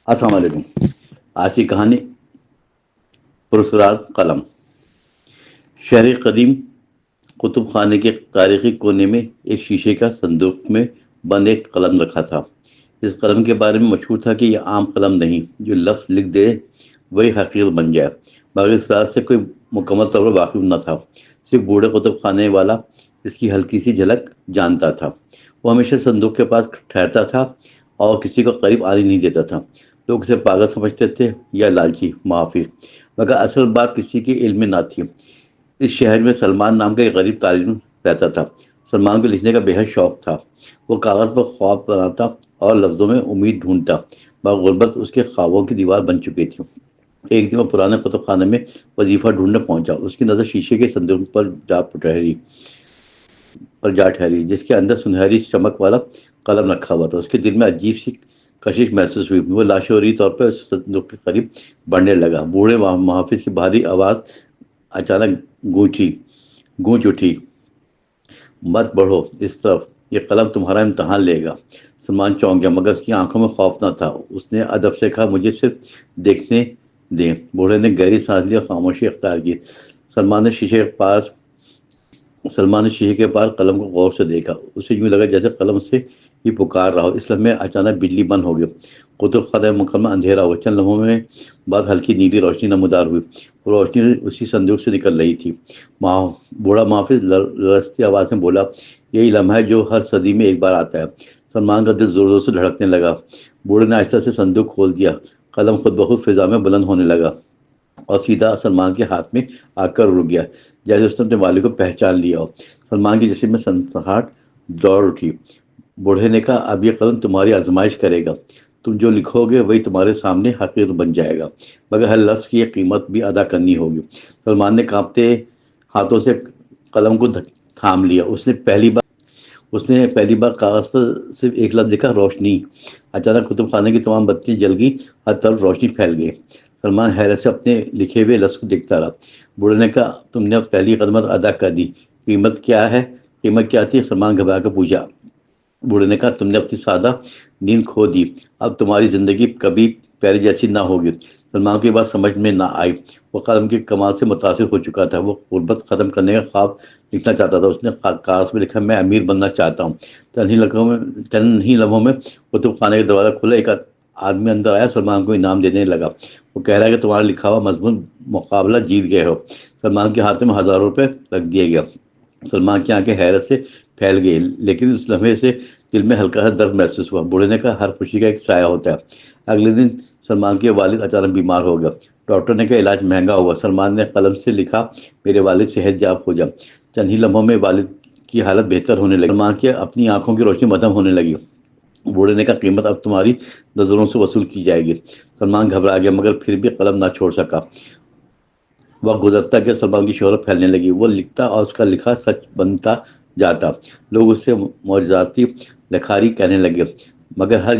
السلام علیکم۔ آج کی کہانی پرسرار قلم۔ شہر قدیم کتب خانے کے تاریخی کونے میں ایک شیشے کا صندوق میں بند ایک قلم رکھا تھا۔ اس قلم کے بارے میں مشہور تھا کہ یہ عام قلم نہیں جو لفظ لکھ دے وہی حقیقت بن جائے، مگر اس راز سے کوئی مکمل طور پر واقف نہ تھا۔ صرف بوڑھے کتب خانے والا اس کی ہلکی سی جھلک جانتا تھا۔ وہ ہمیشہ صندوق کے پاس ٹھہرتا تھا اور کسی کو قریب آنے نہیں دیتا تھا۔ لوگ اسے پاگل سمجھتے تھے یا لالچی محافظ، مگر اصل بات کسی کے علم میں نہ تھی۔ اس شہر میں سلمان نام کا ایک غریب طالب علم رہتا تھا۔ سلمان کو لکھنے کا بے حد شوق تھا۔ وہ کاغذ پر خواب بناتا اور لفظوں میں امید ڈھونڈتا، مگر غربت اس کے خوابوں کی دیوار بن چکی تھی۔ ایک دن وہ پرانے کتب خانے میں وظیفہ ڈھونڈنے پہنچا۔ اس کی نظر شیشے کے صندوق پر جا ٹھہری جس کے اندر سنہری چمک والا قلم رکھا ہوا تھا۔ اس کے دل میں عجیب سی کشش محسوس ہوئی۔ وہ لاشعوری طور پر اس صندوق کے قریب بڑھنے لگا۔ بوڑھے محافظ کی بھاری آواز اچانک گونج اٹھی، مت بڑھو اس طرف، یہ قلم تمہارا امتحان لے گا۔ سلمان چونک گیا، مگر اس کی آنکھوں میں خوف نہ تھا۔ اس نے ادب سے کہا، مجھے صرف دیکھنے دیں۔ بوڑھے نے گہری سانس لی اور خاموشی اختیار کی۔ سلمان نے شیشے کے پار قلم کو غور سے دیکھا۔ اسے یوں لگا جیسے قلم سے ہی پکار رہا ہو۔ اس لمحے اچانک بجلی بند ہو گئی۔ کتب خانہ میں مکمل اندھیرا ہوا۔ چند لمحوں میں بعد ہلکی نیلی روشنی نمودار ہوئی۔ وہ روشنی اسی صندوق سے نکل رہی تھی۔ بوڑھا محافظ لرزتی آواز میں بولا، یہی لمحہ ہے جو ہر صدی میں ایک بار آتا ہے۔ سلمان کا دل زور زور سے دھڑکنے لگا۔ بوڑھے نے آہستہ سے صندوق کھول دیا۔ قلم خود بخود فضا میں بلند ہونے لگا اور سیدھا سلمان کے ہاتھ میں آ کر رک گیا، جیسے اس نے اپنے والد کو پہچان لیا ہو۔ سلمان کی جسم میں سنسناہٹ دوڑ اٹھی۔ بوڑھے نے کہا، اب یہ قلم تمہاری آزمائش کرے گا۔ تم جو لکھو گے وہی تمہارے سامنے حقیقت بن جائے گا، مگر ہر لفظ کی ایک قیمت بھی ادا کرنی ہوگی۔ سلمان نے کانپتے ہاتھوں سے قلم کو تھام لیا۔ اس نے پہلی بار کاغذ پر صرف ایک لفظ لکھا، روشنی۔ اچانک کتب خانے کی تمام بتیاں جل گئی، ہر طرف روشنی پھیل گئی۔ سلمان حیرت سے اپنے لکھے ہوئے لفظ کو دیکھتا رہا۔ بوڑھے نے کہا، تم نے اب پہلی قدمت ادا کر دی۔ قیمت کیا ہے؟ قیمت کیا تھی؟ سلمان گھبرا کر پوچھا۔ بوڑھے نے کہا، تم نے اپنی سادہ نیند کھو دی، اب تمہاری زندگی کبھی پہلے جیسی نہ ہوگی۔ سلمان کو یہ بات سمجھ میں نہ آئی۔ وہ قلم کے کمال سے متاثر ہو چکا تھا۔ وہ غربت ختم کرنے کا خواب لکھنا چاہتا تھا۔ اس نے کاغذ میں لکھا، میں امیر بننا چاہتا ہوں۔ چند ہی لمحوں میں کتب خانے کا دروازہ کھلا۔ ایک آدمی اندر آیا، سلمان کو انعام دینے لگا۔ وہ کہہ رہا ہے کہ تمہارا لکھا ہوا مضمون مقابلہ جیت گئے ہو۔ سلمان کے ہاتھ میں 1000 روپے رکھ دیا گیا۔ سلمان کی آنکھیں حیرت سے پھیل گئی، لیکن اس لمحے سے دل میں ہلکا سا درد محسوس ہوا۔ بوڑھے نے کہا، ہر خوشی کا ایک سایہ ہوتا ہے۔ اگلے دن سلمان کے والد اچانک بیمار ہو گیا۔ ڈاکٹر نے کہا علاج مہنگا ہوا۔ سلمان نے قلم سے لکھا، میرے والد صحت یاب ہو جا۔ چند ہی لمحوں میں والد کی حالت بہتر ہونے لگی۔ سلمان کی اپنی آنکھوں کی روشنی مدھم ہونے لگی۔ بوڑھے نے کہا، قیمت اب تمہاری نظروں سے وصول کی جائے گی۔ سلمان گھبرا گیا، مگر پھر بھی قلم نہ چھوڑ سکا۔ وقت گزرتا گیا، سلمان کی شہرت پھیلنے لگی۔ وہ لکھتا اور اس کا لکھا سچ بنتا جاتا۔ لوگ اسے معجزاتی لکھاری کہنے لگے، مگر ہر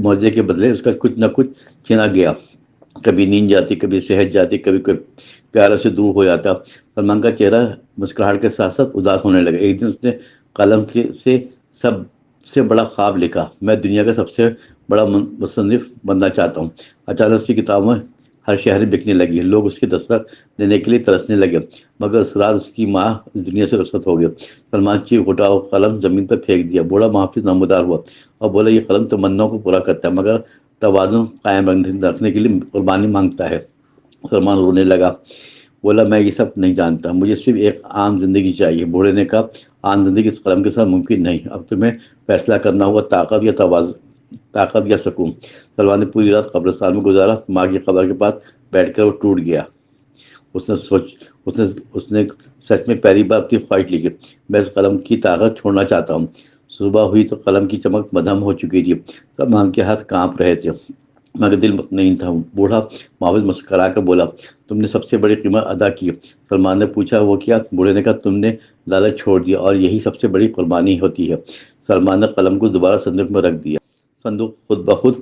معجزے کے بدلے اس کا کچھ نہ کچھ چھنا گیا۔ کبھی نیند جاتی، کبھی صحت جاتی، کبھی کوئی پیاروں سے دور ہو جاتا۔ سلمان کا چہرہ مسکراہٹ کے ساتھ ساتھ اداس ہونے لگا۔ ایک دن اس نے قلم سے سب سے بڑا خواب لکھا، میں دنیا کا سب سے بڑا مصنف بننا چاہتا ہوں۔ اچانک اس کی کتابیں ہر شہر میں بکنے لگی۔ لوگ اس کی دستک لینے کے لیے ترسنے لگے، مگر اس رات اس کی ماں اس دنیا سے رخصت ہو گئی۔ سلمان چیخ اٹھا اور قلم زمین پر پھینک دیا۔ بوڑھا محافظ نمودار ہوا اور بولا، یہ قلم تمناؤں کو پورا کرتا ہے، مگر توازن قائم رکھنے کے لیے قربانی مانگتا ہے۔ سلمان رونے لگا، بولا، میں یہ سب نہیں جانتا، مجھے صرف ایک عام زندگی چاہیے۔ بوڑھے نے کہا، عام زندگی اس قلم کے ساتھ ممکن نہیں۔ اب تمہیں فیصلہ کرنا ہوگا، طاقت یا سکون۔ سلمان نے پوری رات قبرستان میں گزارا۔ ماں کی قبر کے پاس بیٹھ کر وہ ٹوٹ گیا۔ اس نے سچ میں پہلی بار اپنی خواہش لکھی، میں اس قلم کی طاقت چھوڑنا چاہتا ہوں۔ صبح ہوئی تو قلم کی چمک مدھم ہو چکی تھی۔ سلمان کے ہاتھ کانپ رہے تھے، مگر دل مطمئن تھا۔ بوڑھا محافظ مسکرا کر بولا، تم نے سب سے بڑی قیمت ادا کی۔ سلمان نے پوچھا، وہ کیا؟ بوڑھے نے کہا، تم نے لالچ چھوڑ دیا اور یہی سب سے بڑی قربانی ہوتی ہے۔ سلمان نے قلم کو دوبارہ صندوق میں رکھ دیا۔ صندوق خود بخود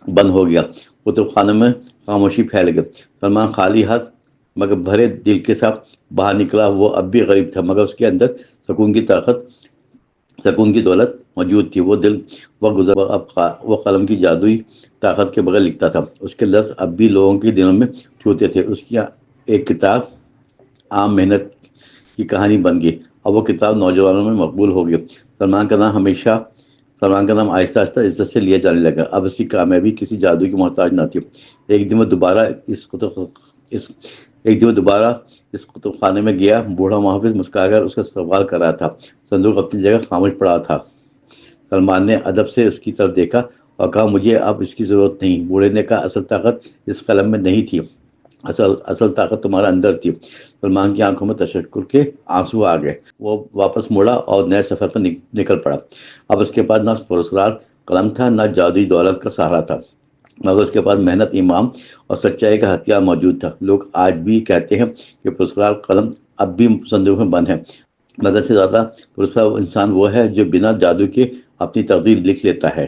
بند ہو گیا۔ کتب خانے میں خاموشی پھیل گئی۔ سلمان خالی ہاتھ مگر بھرے دل کے ساتھ باہر نکلا۔ وہ اب بھی غریب تھا، مگر اس کے اندر سکون کی دولت موجود تھی. وہ دل وقت گزر اب وہ قلم کی جادوئی طاقت کے بغیر لکھتا تھا. اس کے لفظ اب بھی لوگوں کے دلوں میں چھوتے تھے. اس کی ایک کتاب عام محنت کی کہانی بن گئی اور وہ کتاب نوجوانوں میں مقبول ہو گئی. سلمان کا نام آہستہ آہستہ عزت سے لیا جانے لگا. اب اس کی کامیابی کسی جادو کی محتاج نہ تھی. ایک دن وہ دوبارہ اس کتب خانے میں گیا. بوڑھا محافظ مسکرا کر اس کا استقبال کر رہا تھا. صندوق اپنی جگہ خاموش پڑا تھا. سلمان نے ادب سے اس کی طرف دیکھا اور کہا مجھے اب اس کی ضرورت نہیں. بوڑھے نے کہا اصل طاقت اس قلم میں نہیں تھی. اصل طاقت تمہارے اندر تھی. سلمان کی آنکھوں میں تشکر کے آنسو آ گئے. وہ واپس مڑا اور نئے سفر پر نکل پڑا. اب اس کے پاس نہ پرسرار قلم تھا نہ جادوئی دولت کا سہارا تھا، مگر اس کے پاس محنت، ایمان اور سچائی کا ہتھیار موجود تھا. لوگ آج بھی کہتے ہیں کہ پرسرار قلم اب بھی صندوق میں بند ہے، مگر سے زیادہ پرسرار انسان وہ ہے جو بنا جادو کے اپنی تقدیر لکھ لیتا ہے.